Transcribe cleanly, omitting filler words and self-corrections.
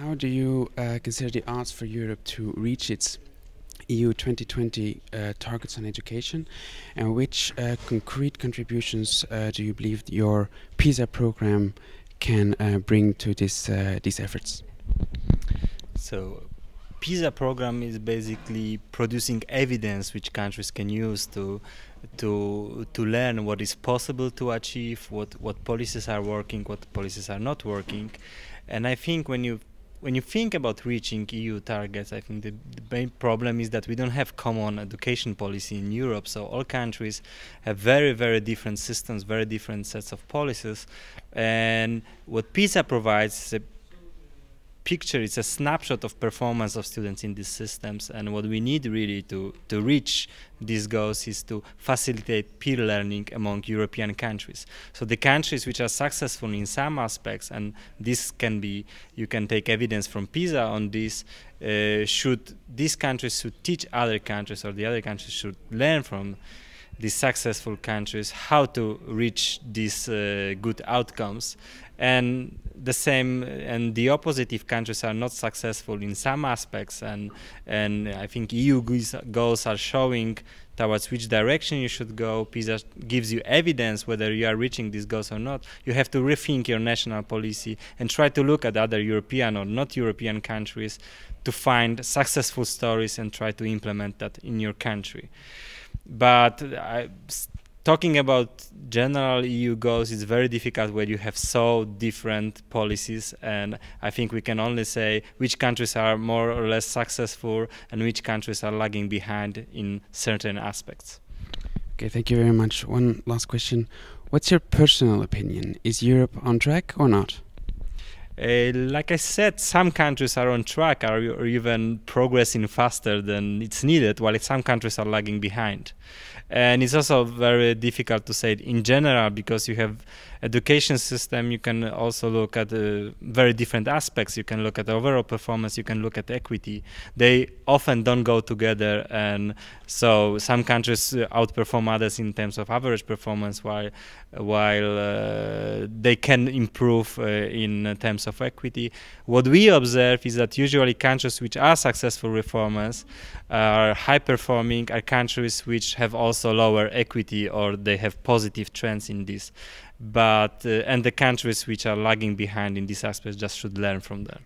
How do you consider the odds for Europe to reach its EU 2020 targets on education, and which concrete contributions do you believe your PISA program can bring to these efforts? So, PISA program is basically producing evidence which countries can use to learn what is possible to achieve, what policies are working, what policies are not working. And I think when you think about reaching EU targets, I think the main problem is that we don't have common education policy in Europe. So all countries have very, very different systems, very different sets of policies. And what PISA provides is a picture, it's a snapshot of performance of students in these systems, and what we need really to reach these goals is to facilitate peer learning among European countries. So the countries which are successful in some aspects, and this can be, you can take evidence from PISA on this, these countries should teach other countries, or the other countries should learn from these successful countries how to reach these good outcomes. And the same and the opposite, if countries are not successful in some aspects, and I think EU goals are showing towards which direction you should go. PISA gives you evidence whether you are reaching these goals or not. You have to rethink your national policy and try to look at other European or not European countries to find successful stories and try to implement that in your country. But talking about general EU goals is very difficult when you have so different policies, and I think we can only say which countries are more or less successful and which countries are lagging behind in certain aspects. Okay, thank you very much. One last question. What's your personal opinion? Is Europe on track or not? Like I said, some countries are on track, or even progressing faster than it's needed, while some countries are lagging behind. And it's also very difficult to say it in general, because you have education system, you can also look at very different aspects. You can look at overall performance, you can look at equity. They often don't go together, and so some countries outperform others in terms of average performance, while they can improve in terms of equity. What we observe is that usually countries which are successful reformers, are high performing, are countries which have also lower equity, or they have positive trends in this. But and the countries which are lagging behind in these aspects just should learn from them.